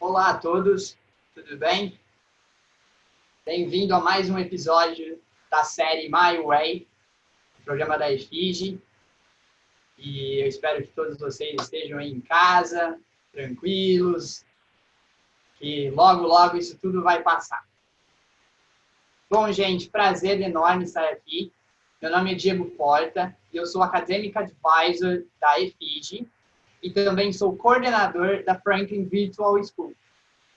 Olá a todos, tudo bem? Bem-vindo a mais um episódio da série My Way, programa da EFIGE. E eu espero que todos vocês estejam aí em casa, tranquilos, que logo, logo isso tudo vai passar. Bom, gente, prazer enorme estar aqui. Meu nome é Diego Porta e eu sou Academic Advisor da EFIGE e também sou coordenador da Franklin Virtual School.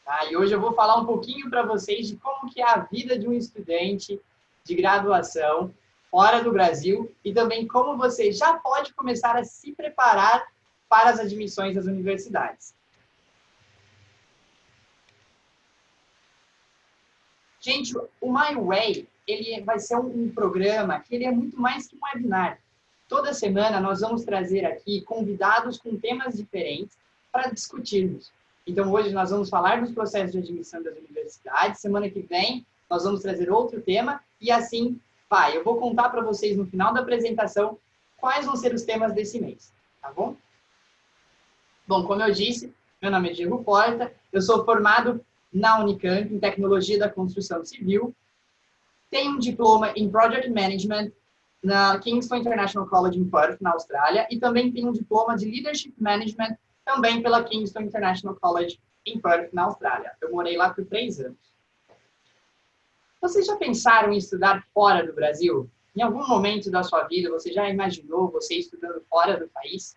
Tá? E hoje eu vou falar um pouquinho para vocês de como que é a vida de um estudante de graduação fora do Brasil e também como você já pode começar a se preparar para as admissões das universidades. Gente, o My Way, ele vai ser um programa que ele é muito mais que um webinar. Toda semana nós vamos trazer aqui convidados com temas diferentes para discutirmos. Então, hoje nós vamos falar dos processos de admissão das universidades. Semana que vem, nós vamos trazer outro tema. E assim vai. Eu vou contar para vocês no final da apresentação quais vão ser os temas desse mês. Tá bom? Bom, como eu disse, meu nome é Diego Porta. Eu sou formado na Unicamp em Tecnologia da Construção Civil. Tenho um diploma em Project Management na Kingston International College em Perth, na Austrália. E também tenho um diploma de Leadership Management também pela Kingston International College em Perth, na Austrália. Eu morei lá por 3 anos. Vocês já pensaram em estudar fora do Brasil? Em algum momento da sua vida, você já imaginou você estudando fora do país?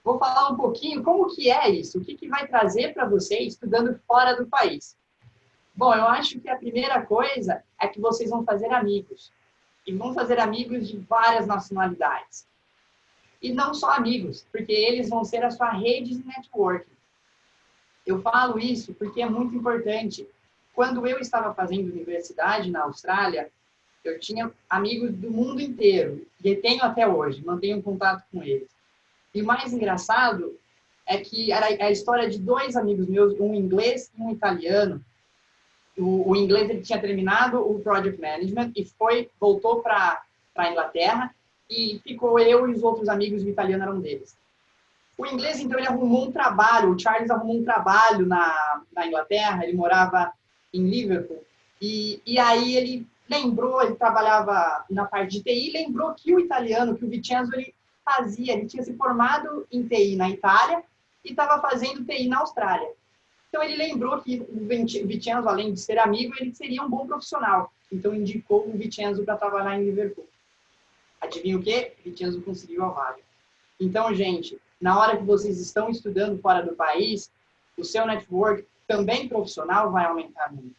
Vou falar um pouquinho como que é isso, o que vai trazer para você estudando fora do país. Bom, eu acho que a primeira coisa é que vocês vão fazer amigos. E vão fazer amigos de várias nacionalidades. E não só amigos, porque eles vão ser a sua rede de networking. Eu falo isso porque é muito importante. Quando eu estava fazendo universidade na Austrália, eu tinha amigos do mundo inteiro, e tenho até hoje, mantenho contato com eles. E o mais engraçado é que era a história de 2 amigos meus, um inglês e um italiano. O inglês ele tinha terminado o Project Management e voltou para a Inglaterra, e ficou eu e os outros amigos, o italiano era um deles. O inglês, então, ele arrumou um trabalho, o Charles arrumou um trabalho na Inglaterra, ele morava em Liverpool, e aí ele lembrou, ele trabalhava na parte de TI, lembrou que o italiano, que o Vincenzo, ele tinha se formado em TI na Itália e estava fazendo TI na Austrália. Então, ele lembrou que o Vincenzo, além de ser amigo, ele seria um bom profissional. Então, indicou o Vincenzo para trabalhar em Liverpool. Adivinha o quê? Vincenzo conseguiu a vaga. Então, gente, na hora que vocês estão estudando fora do país, o seu network também profissional vai aumentar muito.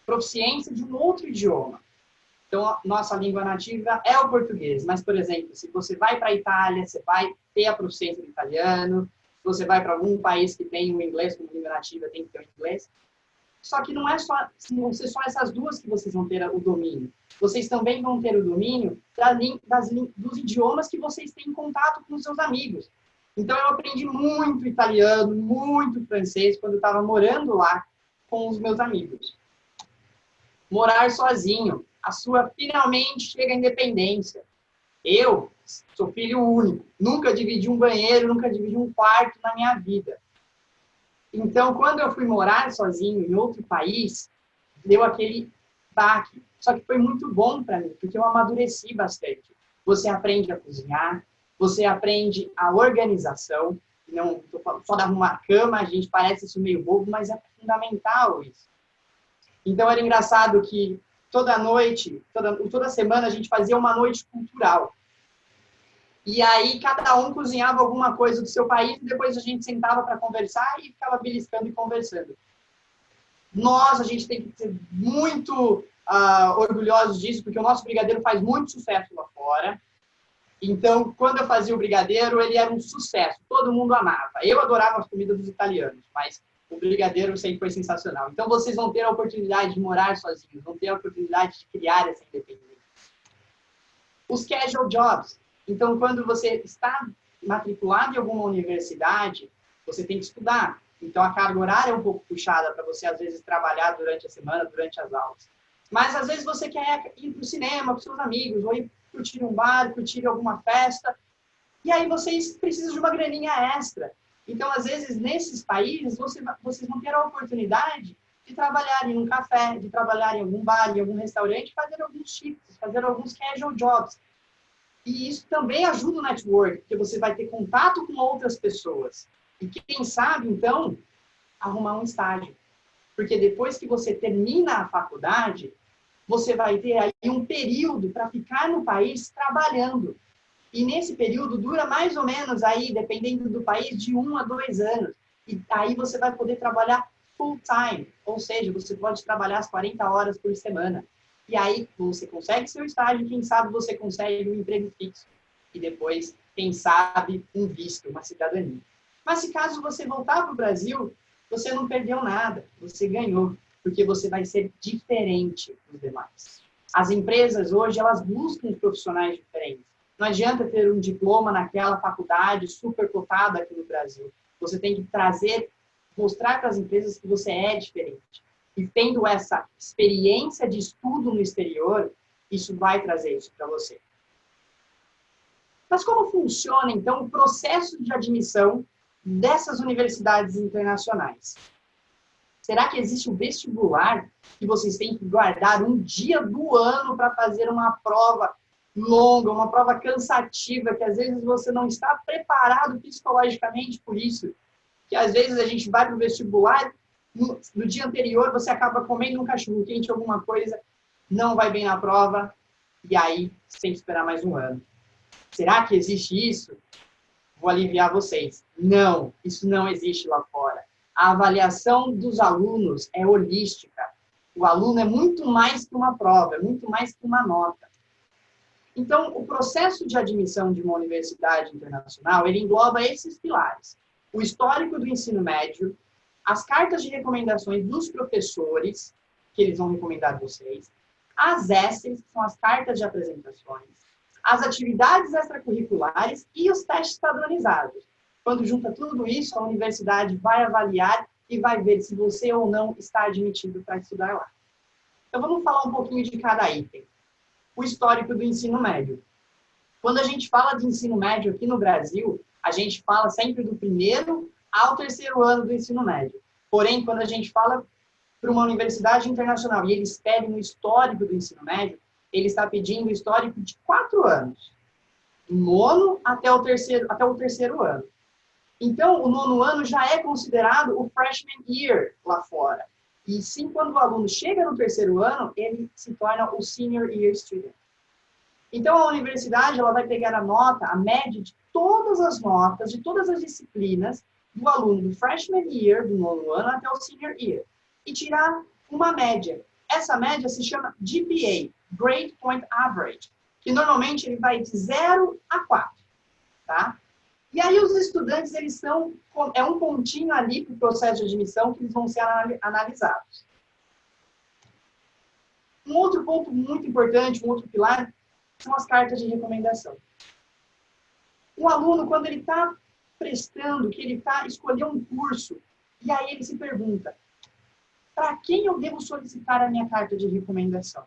Proficiência de um outro idioma. Então, a nossa língua nativa é o português. Mas, por exemplo, se você vai para a Itália, você vai ter a proficiência do italiano. Se você vai para algum país que tem o inglês como língua nativa, tem que ter o inglês. Só que não é só essas duas que vocês vão ter o domínio. Vocês também vão ter o domínio dos idiomas que vocês têm contato com os seus amigos. Então, eu aprendi muito italiano, muito francês, quando eu estava morando lá com os meus amigos. Morar sozinho. A sua finalmente chega à independência. Eu sou filho único. Nunca dividi um banheiro, nunca dividi um quarto na minha vida. Então, quando eu fui morar sozinho em outro país, deu aquele baque. Só que foi muito bom para mim, porque eu amadureci bastante. Você aprende a cozinhar, você aprende a organização. Não estou falando só de arrumar a cama, a gente parece isso meio bobo, mas é fundamental isso. Então, era engraçado que toda noite, toda semana, a gente fazia uma noite cultural. E aí, cada um cozinhava alguma coisa do seu país e depois a gente sentava para conversar e ficava beliscando e conversando. A gente tem que ser muito orgulhosos disso, porque o nosso brigadeiro faz muito sucesso lá fora. Então, quando eu fazia o brigadeiro, ele era um sucesso. Todo mundo amava. Eu adorava as comidas dos italianos, mas o brigadeiro sempre foi sensacional. Então, vocês vão ter a oportunidade de morar sozinhos, vão ter a oportunidade de criar essa independência. Os casual jobs. Então, quando você está matriculado em alguma universidade, você tem que estudar. Então, a carga horária é um pouco puxada para você, às vezes, trabalhar durante a semana, durante as aulas. Mas, às vezes, você quer ir para o cinema com seus amigos, ou ir curtir um bar, curtir alguma festa. E aí, vocês precisam de uma graninha extra. Então, às vezes, nesses países, vocês vão ter a oportunidade de trabalhar em um café, de trabalhar em algum bar, em algum restaurante, fazer alguns shifts, fazer alguns casual jobs. E isso também ajuda o network, porque você vai ter contato com outras pessoas. E quem sabe, então, arrumar um estágio. Porque depois que você termina a faculdade, você vai ter aí um período para ficar no país trabalhando. E nesse período dura mais ou menos aí, dependendo do país, de 1 a 2 anos. E aí você vai poder trabalhar full time, ou seja, você pode trabalhar as 40 horas por semana. E aí você consegue seu estágio, quem sabe você consegue um emprego fixo. E depois, quem sabe, um visto, uma cidadania. Mas se caso você voltar para o Brasil, você não perdeu nada, você ganhou, porque você vai ser diferente dos demais. As empresas hoje, elas buscam profissionais diferentes. Não adianta ter um diploma naquela faculdade super cotada aqui no Brasil. Você tem que trazer, mostrar para as empresas que você é diferente. E tendo essa experiência de estudo no exterior, isso vai trazer isso para você. Mas como funciona, então, o processo de admissão dessas universidades internacionais? Será que existe um vestibular que vocês têm que guardar um dia do ano para fazer uma prova longa, uma prova cansativa, que às vezes você não está preparado psicologicamente por isso? Que às vezes a gente vai para o vestibular, no dia anterior você acaba comendo um cachorro quente, alguma coisa, não vai bem na prova, e aí você tem que esperar mais um ano. Será que existe isso? Vou aliviar vocês. Não, isso não existe lá fora. A avaliação dos alunos é holística. O aluno é muito mais que uma prova, é muito mais que uma nota. Então, o processo de admissão de uma universidade internacional, ele engloba esses pilares. O histórico do ensino médio, as cartas de recomendações dos professores, que eles vão recomendar vocês, as essays, que são as cartas de apresentações, as atividades extracurriculares e os testes padronizados. Quando junta tudo isso, a universidade vai avaliar e vai ver se você ou não está admitido para estudar lá. Então, vamos falar um pouquinho de cada item. O histórico do ensino médio. Quando a gente fala de ensino médio aqui no Brasil, a gente fala sempre do primeiro ao terceiro ano do ensino médio. Porém, quando a gente fala para uma universidade internacional e eles pedem o histórico do ensino médio, ele está pedindo o histórico de 4 anos. Do nono até o terceiro ano. Então, o nono ano já é considerado o freshman year lá fora. E sim, quando o aluno chega no terceiro ano, ele se torna o senior year student. Então, a universidade ela vai pegar a nota, a média de todas as notas, de todas as disciplinas do aluno do freshman year, do nono ano, até o senior year. E tirar uma média. Essa média se chama GPA, Grade Point Average, que normalmente ele vai de 0 a 4, tá? E aí os estudantes, eles são, é um pontinho ali para o processo de admissão que eles vão ser analisados. Um outro ponto muito importante, um outro pilar, são as cartas de recomendação. O aluno, quando ele está prestando, que ele está escolhendo um curso, e aí ele se pergunta, para quem eu devo solicitar a minha carta de recomendação?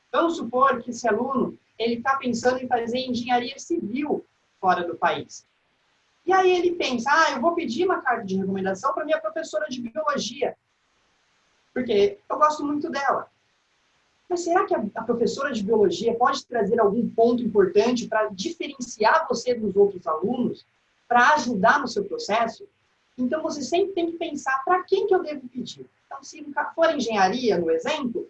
Vamos supor que esse aluno, ele está pensando em fazer engenharia civil fora do país. E aí ele pensa, eu vou pedir uma carta de recomendação para minha professora de biologia, porque eu gosto muito dela. Mas será que a professora de biologia pode trazer algum ponto importante para diferenciar você dos outros alunos, para ajudar no seu processo? Então, você sempre tem que pensar para quem que eu devo pedir. Então, se for engenharia, no exemplo,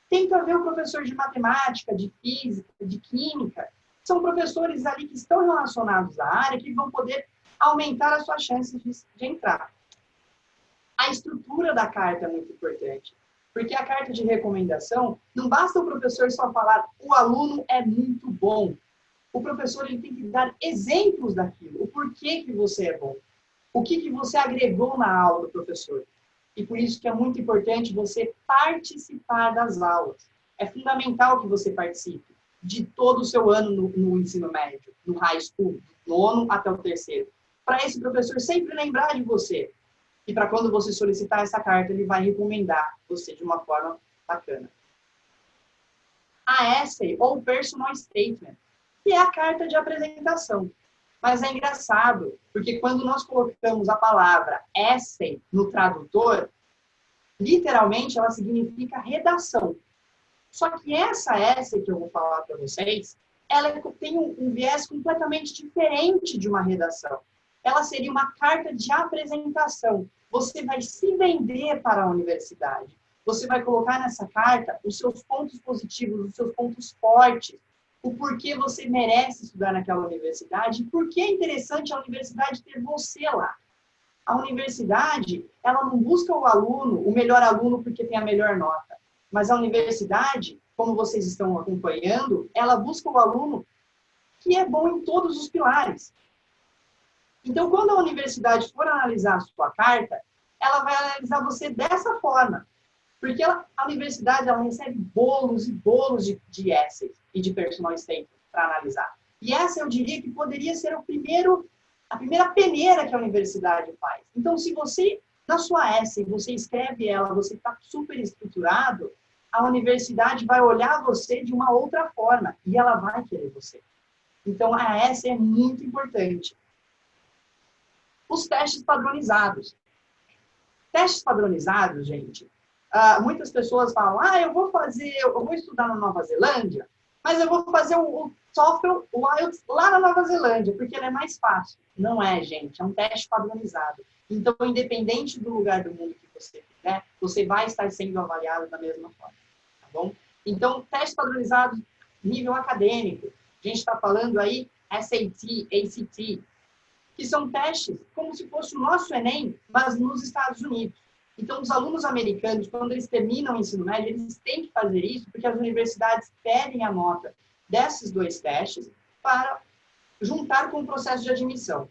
tenta ver o professor de matemática, de física, de química. São professores ali que estão relacionados à área, que vão poder aumentar as suas chances de entrar. A estrutura da carta é muito importante, porque a carta de recomendação, não basta o professor só falar, o aluno é muito bom. O professor ele tem que dar exemplos daquilo, o porquê que você é bom, o que você agregou na aula do professor. E por isso que é muito importante você participar das aulas. É fundamental que você participe de todo o seu ano no ensino médio, no high school, do nono até o terceiro. Para esse professor sempre lembrar de você. E para quando você solicitar essa carta, ele vai recomendar você de uma forma bacana. A essay, ou personal statement, que é a carta de apresentação. Mas é engraçado, porque quando nós colocamos a palavra essay no tradutor, literalmente ela significa redação. Só que essa essay que eu vou falar para vocês, ela tem um viés completamente diferente de uma redação. Ela seria uma carta de apresentação. Você vai se vender para a universidade. Você vai colocar nessa carta os seus pontos positivos, os seus pontos fortes, o porquê você merece estudar naquela universidade, e por que é interessante a universidade ter você lá. A universidade, ela não busca o aluno, o melhor aluno porque tem a melhor nota. Mas a universidade, como vocês estão acompanhando, ela busca o aluno que é bom em todos os pilares. Então, quando a universidade for analisar a sua carta, ela vai analisar você dessa forma. Porque a universidade ela recebe bolos e bolos de essays e de personal statements para analisar. E essa eu diria que poderia ser a primeira peneira que a universidade faz. Então, se você, na sua essay, você escreve ela, você está super estruturado, a universidade vai olhar você de uma outra forma e ela vai querer você. Então, a essay é muito importante. Os testes padronizados. Testes padronizados, gente, muitas pessoas falam, eu vou estudar na Nova Zelândia, mas eu vou fazer o TOEFL, o IELTS lá na Nova Zelândia, porque ele é mais fácil. Não é, gente, é um teste padronizado. Então, independente do lugar do mundo que você fizer, você vai estar sendo avaliado da mesma forma, tá bom? Então, teste padronizado, nível acadêmico. A gente está falando aí SAT, ACT, que são testes como se fosse o nosso Enem, mas nos Estados Unidos. Então, os alunos americanos, quando eles terminam o ensino médio, eles têm que fazer isso, porque as universidades pedem a nota desses dois testes para juntar com o processo de admissão,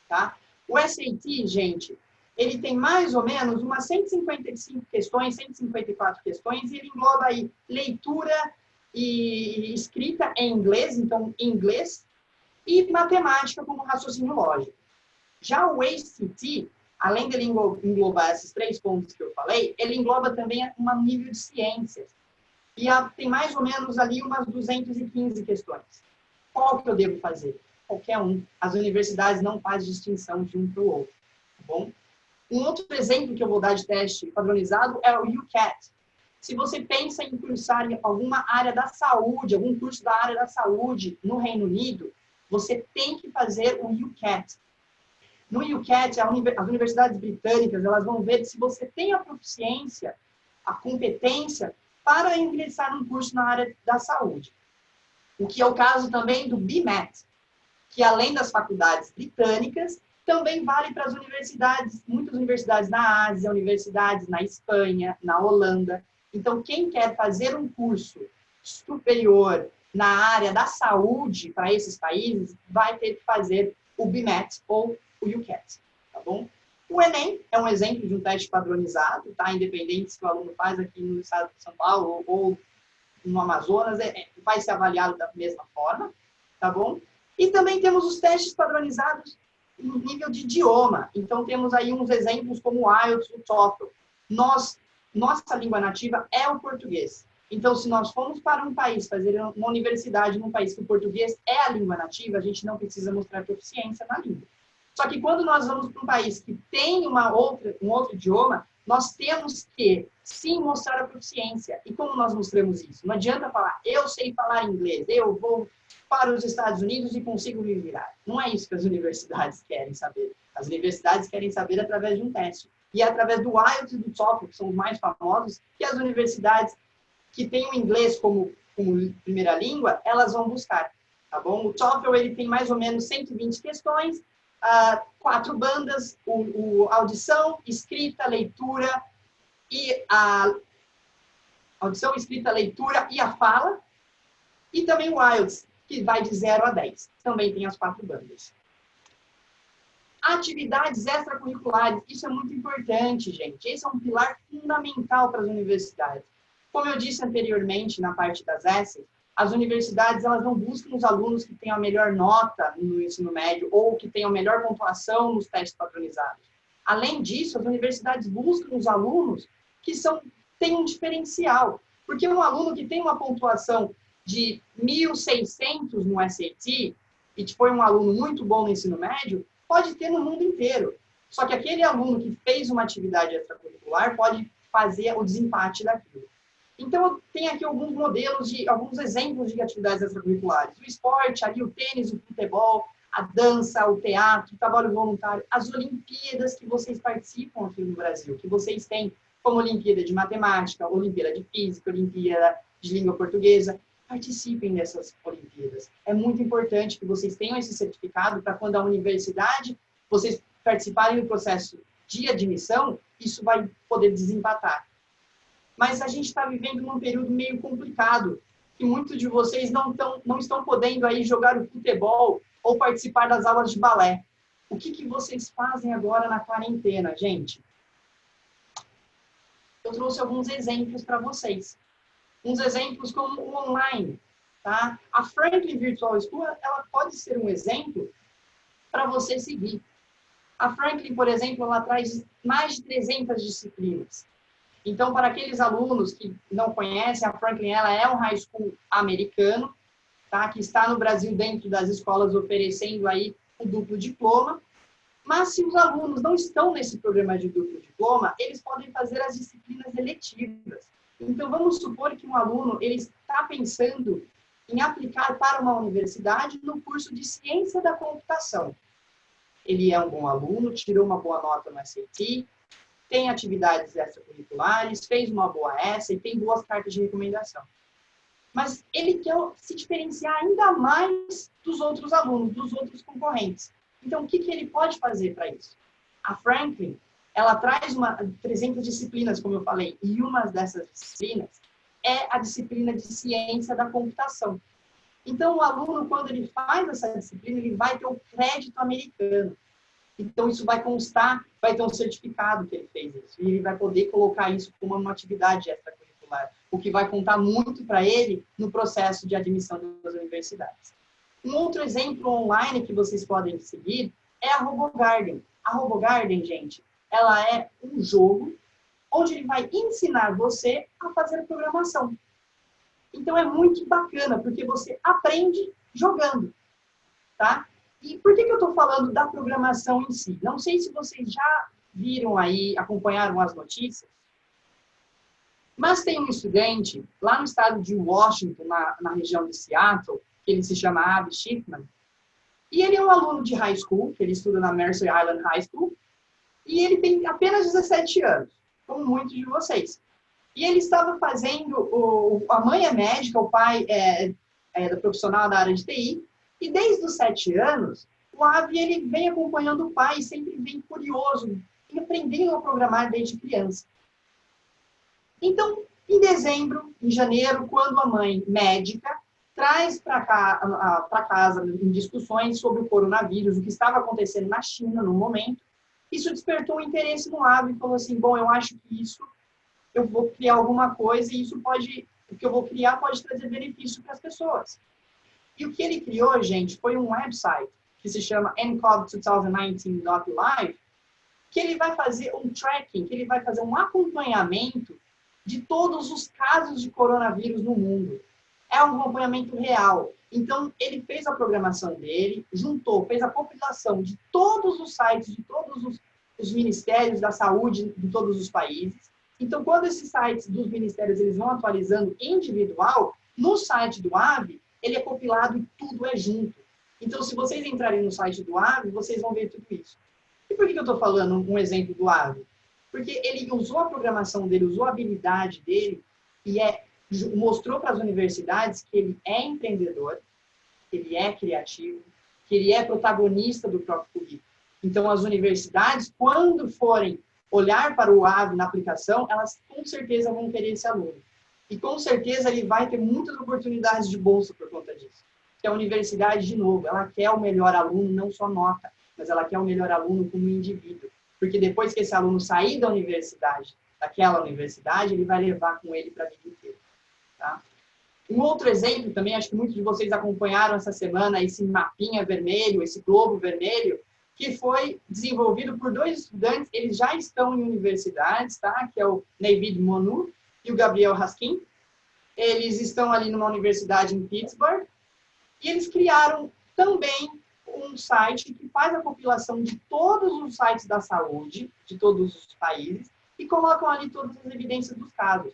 tá? O SAT, gente, ele tem mais ou menos umas 155 questões, 154 questões, e ele engloba aí leitura e escrita em inglês, então, inglês, e matemática como raciocínio lógico. Já o ACT, além dele englobar esses 3 pontos que eu falei, ele engloba também um nível de ciências. E tem mais ou menos ali umas 215 questões. Qual que eu devo fazer? Qualquer um. As universidades não fazem distinção de um para o outro. Tá bom? Um outro exemplo que eu vou dar de teste padronizado é o UCAT. Se você pensa em cursar em alguma área da saúde, algum curso da área da saúde no Reino Unido, você tem que fazer o UCAT. No UCAT, as universidades britânicas, elas vão ver se você tem a proficiência, a competência para ingressar num curso na área da saúde. O que é o caso também do BMAT, que além das faculdades britânicas, também vale para as universidades, muitas universidades na Ásia, universidades na Espanha, na Holanda. Então, quem quer fazer um curso superior na área da saúde para esses países, vai ter que fazer o BMAT ou o UCAT, tá bom? O Enem é um exemplo de um teste padronizado, tá? Independente se o aluno faz aqui no estado de São Paulo ou no Amazonas, vai ser avaliado da mesma forma, tá bom? E também temos os testes padronizados no nível de idioma. Então, temos aí uns exemplos como o IELTS, o TOEFL. Nossa língua nativa é o português. Então, se nós formos para um país, fazer uma universidade num país que o português é a língua nativa, a gente não precisa mostrar proficiência na língua. Só que quando nós vamos para um país que tem um outro idioma, nós temos que, sim, mostrar a proficiência. E como nós mostramos isso? Não adianta falar, eu sei falar inglês, eu vou para os Estados Unidos e consigo me virar. Não é isso que as universidades querem saber. As universidades querem saber através de um teste. E é através do IELTS e do TOEFL, que são os mais famosos, que as universidades que têm o inglês como primeira língua, elas vão buscar. Tá bom? O TOEFL ele tem mais ou menos 120 questões, 4 bandas, audição, escrita, leitura e a audição, escrita, leitura e a fala. E também o IELTS, que vai de 0 a 10. Também tem as 4 bandas. Atividades extracurriculares, isso é muito importante, gente. Esse é um pilar fundamental para as universidades. Como eu disse anteriormente na parte das essays, as universidades elas não buscam os alunos que tenham a melhor nota no ensino médio ou que tenham a melhor pontuação nos testes padronizados. Além disso, as universidades buscam os alunos que têm um diferencial. Porque um aluno que tem uma pontuação de 1.600 no SAT, e foi um aluno muito bom no ensino médio, pode ter no mundo inteiro. Só que aquele aluno que fez uma atividade extracurricular pode fazer o desempate daquilo. Então, tem aqui alguns modelos, alguns exemplos de atividades extracurriculares. O esporte, ali o tênis, o futebol, a dança, o teatro, o trabalho voluntário, as Olimpíadas que vocês participam aqui no Brasil, que vocês têm como Olimpíada de Matemática, Olimpíada de Física, Olimpíada de Língua Portuguesa. Participem dessas Olimpíadas. É muito importante que vocês tenham esse certificado para quando a universidade, vocês participarem do processo de admissão, isso vai poder desempatar. Mas a gente está vivendo num período meio complicado, que muitos de vocês não estão podendo aí jogar o futebol ou participar das aulas de balé. O que vocês fazem agora na quarentena, gente? Eu trouxe alguns exemplos para vocês. Uns exemplos como o online, tá? A Franklin Virtual School, ela pode ser um exemplo para você seguir. A Franklin, por exemplo, ela traz mais de 300 disciplinas. Então, para aqueles alunos que não conhecem, a Franklin ela é um high school americano, tá? Que está no Brasil dentro das escolas oferecendo aí o duplo diploma. Mas se os alunos não estão nesse programa de duplo diploma, eles podem fazer as disciplinas eletivas. Então, vamos supor que um aluno ele está pensando em aplicar para uma universidade no curso de Ciência da Computação. Ele é um bom aluno, tirou uma boa nota no SAT, tem atividades extracurriculares, fez uma boa ESSA e tem boas cartas de recomendação. Mas ele quer se diferenciar ainda mais dos outros alunos, dos outros concorrentes. Então, o que ele pode fazer para isso? A Franklin, ela traz 300 disciplinas, como eu falei, e uma dessas disciplinas é a disciplina de Ciência da Computação. Então, o aluno, quando ele faz essa disciplina, ele vai ter o crédito americano. Então, isso vai constar, vai ter um certificado que ele fez isso. E ele vai poder colocar isso como uma atividade extracurricular, o que vai contar muito para ele no processo de admissão das universidades. Um outro exemplo online que vocês podem seguir é a RoboGarden. A RoboGarden, gente, ela é um jogo onde ele vai ensinar você a fazer programação. Então, é muito bacana, porque você aprende jogando, tá? E por que eu estou falando da programação em si? Não sei se vocês já viram aí, acompanharam as notícias, mas tem um estudante lá no estado de Washington, na região de Seattle, que ele se chama Avi Schiffman, e ele é um aluno de high school, que ele estuda na Mercer Island High School, e ele tem apenas 17 anos, como muitos de vocês. E ele estava fazendo, a mãe é médica, o pai é profissional da área de TI, e desde os 7 anos, o Avi ele vem acompanhando o pai, sempre vem curioso, e aprendendo a programar desde criança. Então, em dezembro, em janeiro, quando a mãe médica traz para casa em discussões sobre o coronavírus, o que estava acontecendo na China no momento, isso despertou um interesse no Avi e falou assim, bom, eu acho que isso, eu vou criar alguma coisa e isso pode, o que eu vou criar pode trazer benefício para as pessoas. E o que ele criou, gente, foi um website que se chama ncov2019.live, que ele vai fazer um tracking, que ele vai fazer um acompanhamento de todos os casos de coronavírus no mundo. É um acompanhamento real. Então, ele fez a programação dele, fez a compilação de todos os sites, de todos os ministérios da saúde de todos os países. Então, quando esses sites dos ministérios eles vão atualizando individual, no site do Avi, ele é compilado e tudo é junto. Então, se vocês entrarem no site do Avi, vocês vão ver tudo isso. E por que eu estou falando um exemplo do Avi? Porque ele usou a programação dele, usou a habilidade dele e mostrou para as universidades que ele é empreendedor, que ele é criativo, que ele é protagonista do próprio currículo. Então, as universidades, quando forem olhar para o Avi na aplicação, elas com certeza vão querer esse aluno. E com certeza ele vai ter muitas oportunidades de bolsa por conta disso. Que a universidade, de novo, ela quer o melhor aluno, não só nota, mas ela quer o melhor aluno como indivíduo. Porque depois que esse aluno sair da universidade, daquela universidade, ele vai levar com ele para a vida inteira. Tá? Um outro exemplo também, acho que muitos de vocês acompanharam essa semana esse mapinha vermelho, esse globo vermelho, que foi desenvolvido por 2 estudantes, eles já estão em universidades, tá? Que é o Navid Monu e o Gabriel Raskin. Eles estão ali numa universidade em Pittsburgh, e eles criaram Também um site que faz a compilação de todos os sites da saúde, de todos os países, e colocam ali todas as evidências dos casos.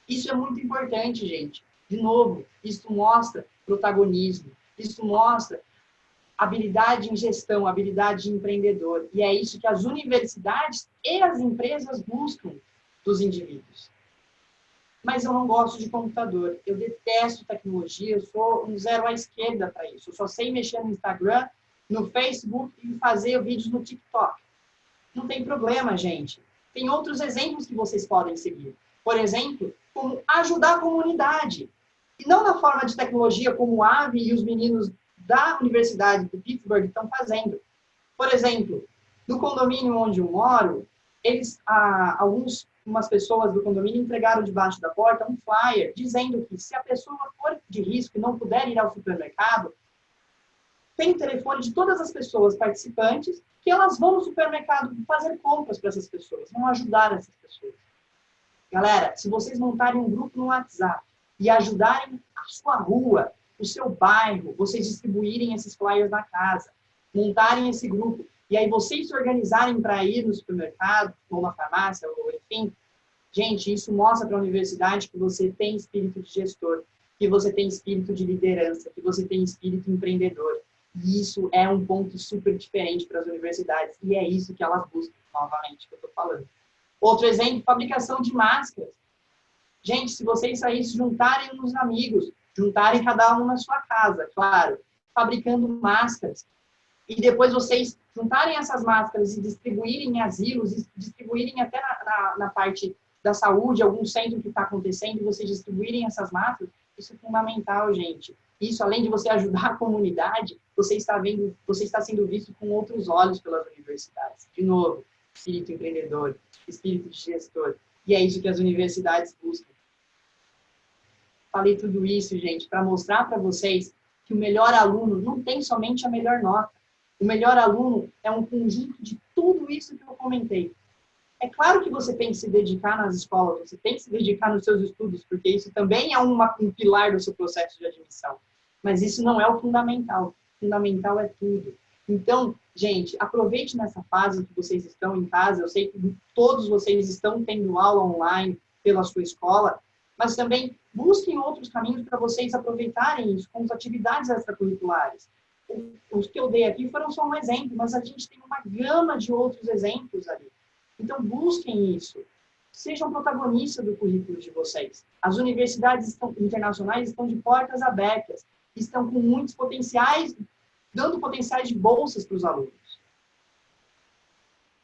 Isso é muito importante, gente. De novo, isso mostra protagonismo, isso mostra habilidade em gestão, habilidade de empreendedor. E é isso que as universidades e as empresas buscam dos indivíduos. Mas eu não gosto de computador, eu detesto tecnologia, eu sou um zero à esquerda para isso. Eu só sei mexer no Instagram, no Facebook e fazer vídeos no TikTok. Não tem problema, gente. Tem outros exemplos que vocês podem seguir. Por exemplo, como ajudar a comunidade. E não na forma de tecnologia como o Avi e os meninos da Universidade de Pittsburgh estão fazendo. Por exemplo, no condomínio onde eu moro, umas pessoas do condomínio entregaram debaixo da porta um flyer dizendo que se a pessoa for de risco e não puder ir ao supermercado, tem o telefone de todas as pessoas participantes que elas vão no supermercado fazer compras para essas pessoas, vão ajudar essas pessoas. Galera, se vocês montarem um grupo no WhatsApp e ajudarem a sua rua, o seu bairro, vocês distribuírem esses flyers na casa, montarem esse grupo, e aí vocês se organizarem para ir no supermercado, ou na farmácia, ou enfim, gente, isso mostra para a universidade que você tem espírito de gestor, que você tem espírito de liderança, que você tem espírito empreendedor. E isso é um ponto super diferente para as universidades, e é isso que elas buscam, novamente, que eu estou falando. Outro exemplo, fabricação de máscaras. Gente, se vocês saírem, se juntarem uns amigos, juntarem cada um na sua casa, claro, fabricando máscaras, e depois vocês juntarem essas máscaras e distribuírem em asilos, distribuírem até na parte da saúde, algum centro que está acontecendo, e vocês distribuírem essas máscaras, isso é fundamental, gente. Isso, além de você ajudar a comunidade, você está sendo visto com outros olhos pelas universidades. De novo, espírito empreendedor, espírito de gestor. E é isso que as universidades buscam. Falei tudo isso, gente, para mostrar para vocês que o melhor aluno não tem somente a melhor nota. O melhor aluno é um conjunto de tudo isso que eu comentei. É claro que você tem que se dedicar nas escolas, você tem que se dedicar nos seus estudos, porque isso também é um pilar do seu processo de admissão. Mas isso não é o fundamental. O fundamental é tudo. Então, gente, aproveite nessa fase que vocês estão em casa. Eu sei que todos vocês estão tendo aula online pela sua escola, mas também busquem outros caminhos para vocês aproveitarem isso, como as atividades extracurriculares. Os que eu dei aqui foram só um exemplo, mas a gente tem uma gama de outros exemplos ali. Então, busquem isso. Sejam protagonistas do currículo de vocês. As universidades internacionais estão de portas abertas, estão com muitos potenciais, dando potenciais de bolsas para os alunos.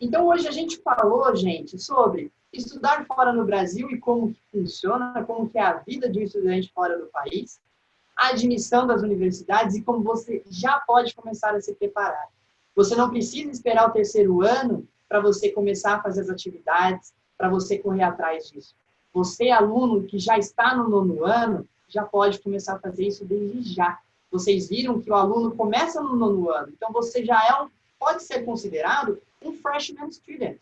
Então, hoje a gente falou, gente, sobre estudar fora no Brasil e como que funciona, como que é a vida de um estudante fora do país, a admissão das universidades e como você já pode começar a se preparar. Você não precisa esperar o terceiro ano para você começar a fazer as atividades, para você correr atrás disso. Você, aluno que já está no 9º ano, já pode começar a fazer isso desde já. Vocês viram que o aluno começa no 9º ano, então você já pode ser considerado um freshman student.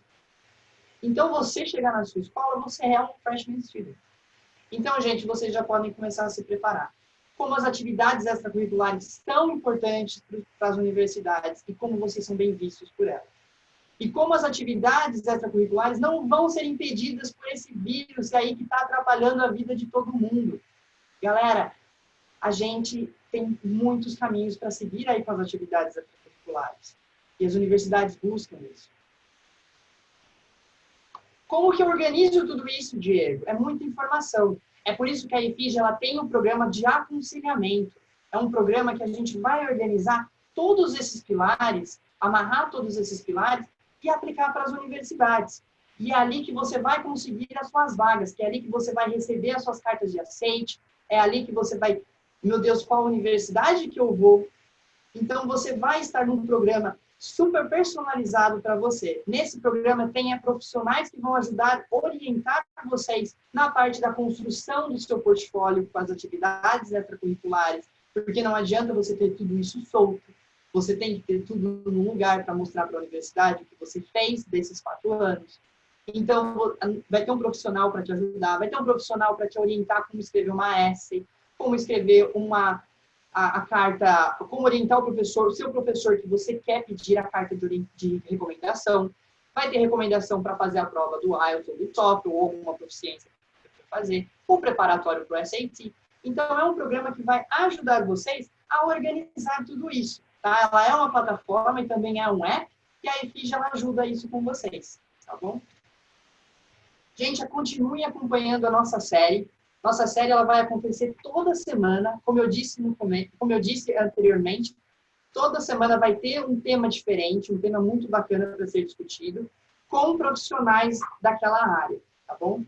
Então, você chegar na sua escola, você é um freshman student. Então, gente, vocês já podem começar a se preparar. Como as atividades extracurriculares são importantes para as universidades e como vocês são bem vistos por elas. E como as atividades extracurriculares não vão ser impedidas por esse vírus aí que está atrapalhando a vida de todo mundo. Galera, a gente tem muitos caminhos para seguir aí com as atividades extracurriculares. E as universidades buscam isso. Como que eu organizo tudo isso, Diego? É muita informação. É por isso que a EFIG ela tem um programa de aconselhamento. É um programa que a gente vai organizar todos esses pilares, amarrar todos esses pilares e aplicar para as universidades. E é ali que você vai conseguir as suas vagas, que é ali que você vai receber as suas cartas de aceite, é ali que você vai, meu Deus, qual universidade que eu vou? Então, você vai estar num programa super personalizado para você. Nesse programa tem profissionais que vão ajudar, orientar vocês na parte da construção do seu portfólio com as atividades extracurriculares, porque não adianta você ter tudo isso solto. Você tem que ter tudo num lugar para mostrar para a universidade o que você fez desses 4 anos. Então, vai ter um profissional para te ajudar, vai ter um profissional para te orientar como escrever uma essay, como escrever a carta, como orientar o professor, o seu professor que você quer pedir a carta de recomendação. Vai ter recomendação para fazer a prova do IELTS ou do TOEFL ou alguma proficiência que você quer fazer, o preparatório para o SAT. Então, é um programa que vai ajudar vocês a organizar tudo isso. Tá? Ela é uma plataforma e também é um app, e a EFIJ ela ajuda isso com vocês. Tá bom? Gente, continue acompanhando a nossa série. Nossa série ela vai acontecer toda semana, como eu disse anteriormente, toda semana vai ter um tema diferente, um tema muito bacana para ser discutido, com profissionais daquela área, tá bom?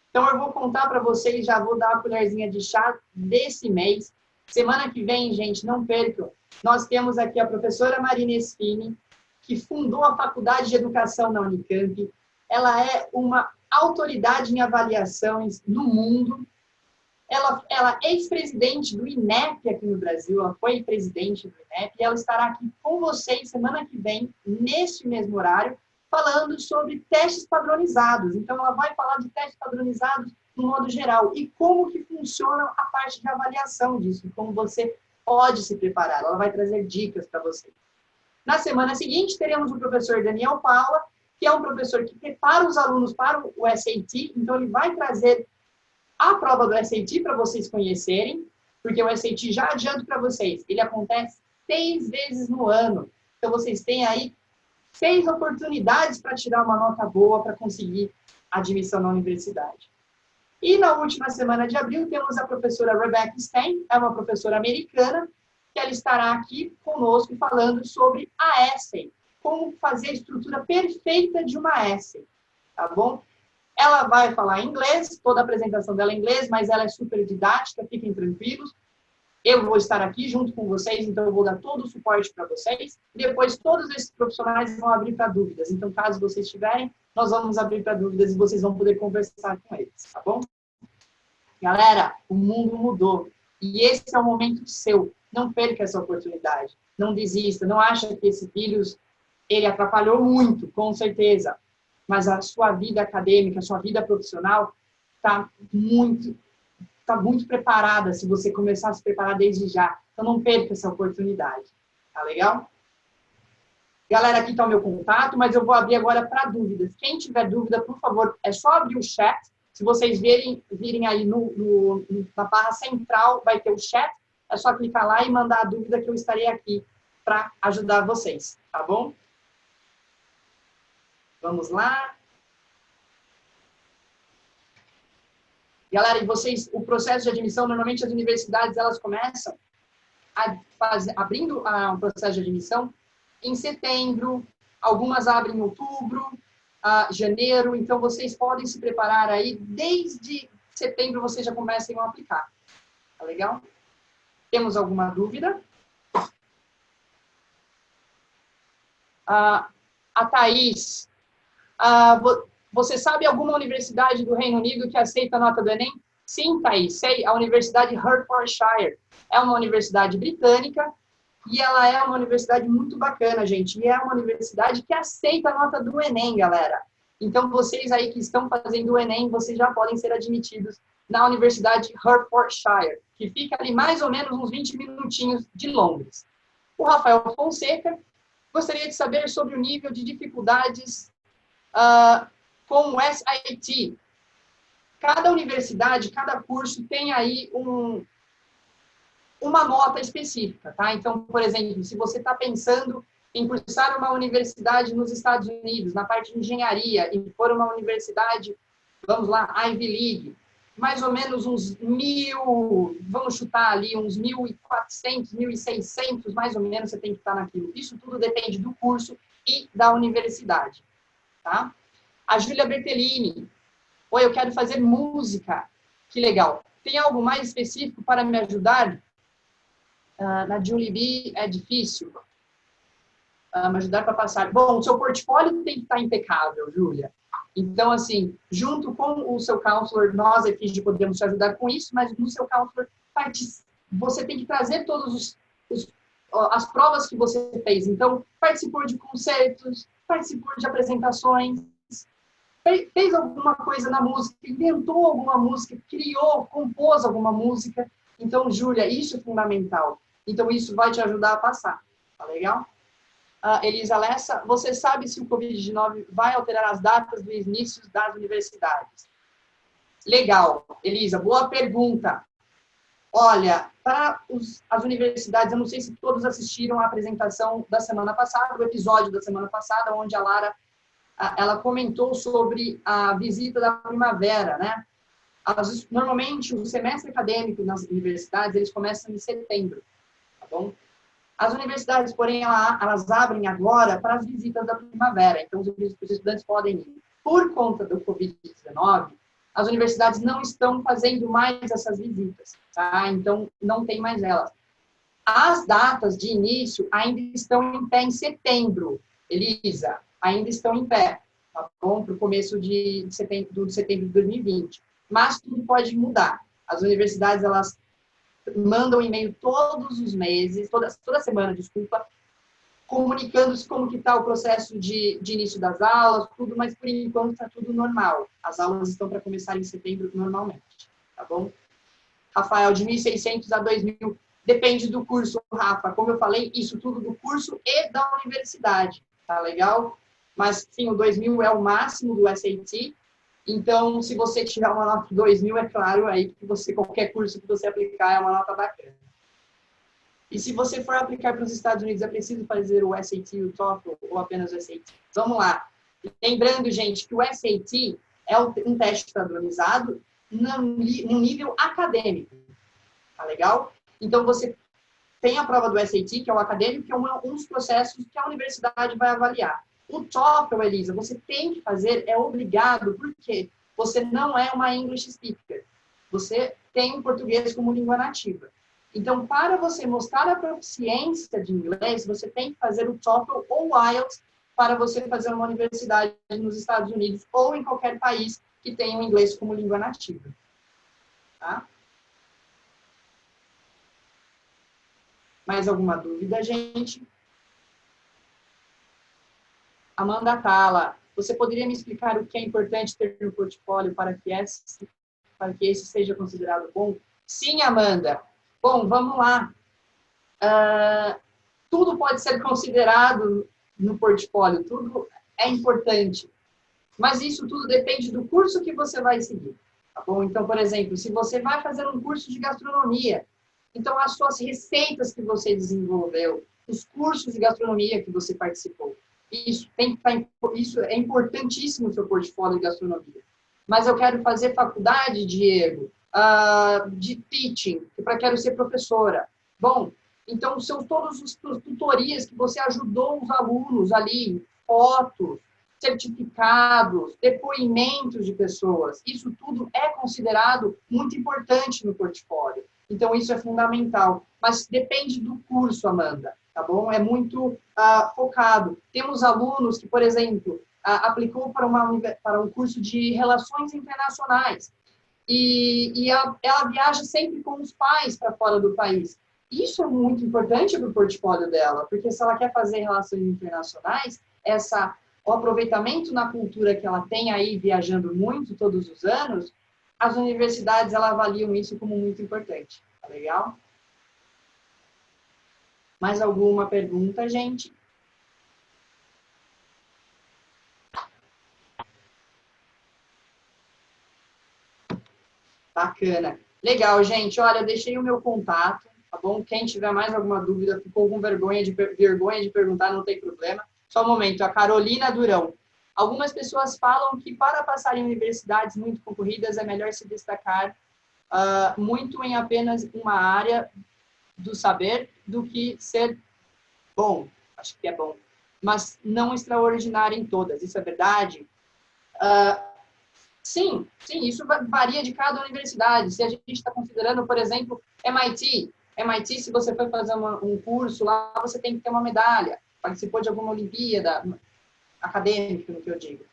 Então, eu vou contar para vocês, já vou dar a colherzinha de chá desse mês. Semana que vem, gente, não percam, nós temos aqui a professora Marina Esfini, que fundou a Faculdade de Educação na Unicamp. Ela é uma autoridade em avaliações no mundo. Ela é ex-presidente do INEP aqui no Brasil, ela foi presidente do INEP, e ela estará aqui com vocês semana que vem, neste mesmo horário, falando sobre testes padronizados. Então, ela vai falar de testes padronizados no modo geral e como que funciona a parte de avaliação disso, como você pode se preparar. Ela vai trazer dicas para você. Na semana seguinte, teremos o professor Daniel Paula, que é um professor que prepara os alunos para o SAT, então ele vai trazer a prova do SAT para vocês conhecerem, porque o SAT, já adianto para vocês, ele acontece 6 vezes no ano. Então, vocês têm aí 6 oportunidades para tirar uma nota boa para conseguir admissão na universidade. E na última semana de abril, temos a professora Rebecca Stein, é uma professora americana, que ela estará aqui conosco falando sobre a essay, como fazer a estrutura perfeita de uma essay, tá bom? Ela vai falar inglês, toda a apresentação dela é em inglês, mas ela é super didática, fiquem tranquilos. Eu vou estar aqui junto com vocês, então eu vou dar todo o suporte para vocês. E depois todos esses profissionais vão abrir para dúvidas. Então, caso vocês tiverem, nós vamos abrir para dúvidas e vocês vão poder conversar com eles, tá bom? Galera, o mundo mudou. E esse é o momento seu. Não perca essa oportunidade. Não desista. Não acha que esse vírus, ele atrapalhou muito, com certeza. Mas a sua vida acadêmica, a sua vida profissional está muito preparada se você começar a se preparar desde já. Então, não perca essa oportunidade. Tá legal? Galera, aqui está o meu contato, mas eu vou abrir agora para dúvidas. Quem tiver dúvida, por favor, é só abrir o chat. Se vocês virem aí na barra central, vai ter o chat. É só clicar lá e mandar a dúvida que eu estarei aqui para ajudar vocês. Tá bom? Vamos lá. Galera, e vocês, o processo de admissão, normalmente as universidades, elas começam abrindo um processo de admissão em setembro, algumas abrem em outubro, janeiro, então vocês podem se preparar aí, desde setembro vocês já começam a aplicar. Tá legal? Temos alguma dúvida? A Thaís, você sabe alguma universidade do Reino Unido que aceita a nota do Enem? Sim, Thaís, sei. A Universidade Hertfordshire é uma universidade britânica e ela é uma universidade muito bacana, gente. E é uma universidade que aceita a nota do Enem, galera. Então, vocês aí que estão fazendo o Enem, vocês já podem ser admitidos na Universidade Hertfordshire, que fica ali mais ou menos uns 20 minutinhos de Londres. O Rafael Fonseca gostaria de saber sobre o nível de dificuldades com o SAT. Cada universidade, cada curso tem aí uma nota específica, tá? Então, por exemplo, se você está pensando em cursar uma universidade nos Estados Unidos, na parte de engenharia, e for uma universidade, vamos lá, Ivy League, mais ou menos uns 1.000, vamos chutar ali, uns 1.400, 1.600, mais ou menos, você tem que estar naquilo. Isso tudo depende do curso e da universidade, tá? A Júlia Bertellini. Oi, eu quero fazer música. Que legal. Tem algo mais específico para me ajudar? Na Julie B é difícil. Me ajudar para passar. Bom, o seu portfólio tem que estar impecável, Júlia. Então, assim, junto com o seu counselor, nós aqui podemos te ajudar com isso, mas no seu counselor, você tem que trazer todas as provas que você fez. Então, participou de concertos, participou de apresentações, fez alguma coisa na música, inventou alguma música, criou, compôs alguma música. Então, Júlia, isso é fundamental. Então, isso vai te ajudar a passar. Tá legal? Elisa Lessa, você sabe se o Covid-19 vai alterar as datas do início das universidades? Legal, Elisa, boa pergunta. Olha, para as universidades, eu não sei se todos assistiram à apresentação da semana passada, o episódio da semana passada, onde a Lara ela comentou sobre a visita da primavera, né? Normalmente, o semestre acadêmico nas universidades, eles começam em setembro, tá bom? As universidades, porém, elas abrem agora para as visitas da primavera, então os estudantes podem ir. Por conta do Covid-19, as universidades não estão fazendo mais essas visitas, tá? Então, não tem mais elas. As datas de início ainda estão em pé em setembro, Elisa, ainda estão em pé, tá bom? Para o começo de setembro de 2020. Mas tudo pode mudar. As universidades, elas mandam e-mail todos os meses, toda semana, desculpa, comunicando como que está o processo de início das aulas, tudo, mas por enquanto está tudo normal. As aulas estão para começar em setembro normalmente, tá bom? Rafael, de 1.600 a 2.000, depende do curso, Rafa. Como eu falei, isso tudo do curso e da universidade, tá legal? Mas, sim, o 2.000 é o máximo do SAT. Então, se você tiver uma nota de 2.000, é claro aí que qualquer curso que você aplicar é uma nota bacana. E se você for aplicar para os Estados Unidos, é preciso fazer o SAT, o TOEFL ou apenas o SAT? Vamos lá. Lembrando, gente, que o SAT é um teste padronizado no nível acadêmico. Tá legal? Então, você tem a prova do SAT, que é o acadêmico, que é um dos processos que a universidade vai avaliar. O TOEFL, Elisa, você tem que fazer, é obrigado, porque você não é uma English speaker. Você tem o português como língua nativa. Então, para você mostrar a proficiência de inglês, você tem que fazer o TOEFL ou o IELTS para você fazer uma universidade nos Estados Unidos ou em qualquer país que tenha o inglês como língua nativa. Tá? Mais alguma dúvida, gente? Amanda Tala, você poderia me explicar o que é importante ter no portfólio para que esse seja considerado bom? Sim, Amanda. Bom, vamos lá. Tudo pode ser considerado no portfólio, tudo é importante. Mas isso tudo depende do curso que você vai seguir. Tá bom? Então, por exemplo, se você vai fazer um curso de gastronomia, então as suas receitas que você desenvolveu, os cursos de gastronomia que você participou, isso é importantíssimo no seu portfólio de gastronomia. Mas eu quero fazer faculdade, Diego, de teaching, para quero ser professora. Bom, então são todos os tutorias que você ajudou os alunos ali, fotos, certificados, depoimentos de pessoas. Isso tudo é considerado muito importante no portfólio. Então, isso é fundamental. Mas depende do curso, Amanda, tá bom? É muito focado. Temos alunos que, por exemplo, aplicou para um curso de relações internacionais e ela viaja sempre com os pais para fora do país. Isso é muito importante para o portfólio dela, porque se ela quer fazer relações internacionais, o aproveitamento na cultura que ela tem aí, viajando muito todos os anos, as universidades elas avaliam isso como muito importante. Tá legal? Mais alguma pergunta, gente? Bacana. Legal, gente. Olha, eu deixei o meu contato, tá bom? Quem tiver mais alguma dúvida, ficou com vergonha de perguntar, não tem problema. Só um momento. A Carolina Durão. Algumas pessoas falam que para passar em universidades muito concorridas é melhor se destacar muito em apenas uma área do saber do que ser bom. Acho que é bom. Mas não extraordinário em todas. Isso é verdade? Sim, isso varia de cada universidade. Se a gente está considerando, por exemplo, MIT, se você for fazer um curso lá, você tem que ter uma medalha. Participou de alguma Olimpíada acadêmica, no que eu digo.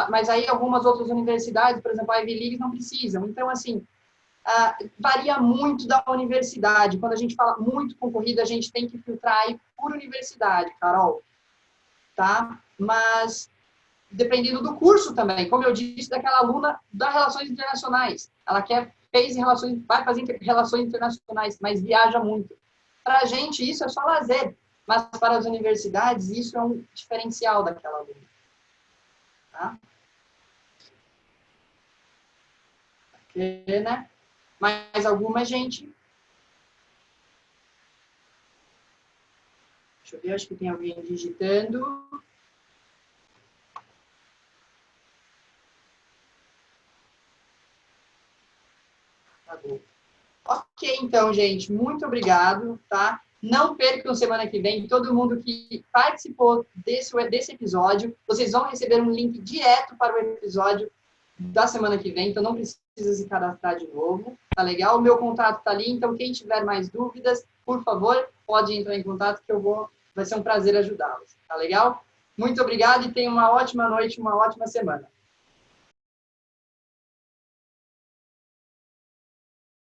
Mas aí algumas outras universidades, por exemplo, a Ivy League, não precisam. Então, assim, varia muito da universidade. Quando a gente fala muito concorrida, a gente tem que filtrar aí por universidade, Carol. Tá? Mas dependendo do curso também, como eu disse, daquela aluna das relações internacionais. Ela vai fazer relações internacionais, mas viaja muito. Para a gente, isso é só lazer, mas para as universidades, isso é um diferencial daquela aluna. Tá? Porque, né? Mais alguma, gente? Deixa eu ver, acho que tem alguém digitando. Tá bom. Ok, então, gente, muito obrigado, tá? Não percam semana que vem, todo mundo que participou desse episódio, vocês vão receber um link direto para o episódio da semana que vem, então não precisa se cadastrar de novo, tá legal? O meu contato tá ali, então quem tiver mais dúvidas, por favor, pode entrar em contato que vai ser um prazer ajudá-los, tá legal? Muito obrigado e tenha uma ótima noite, uma ótima semana.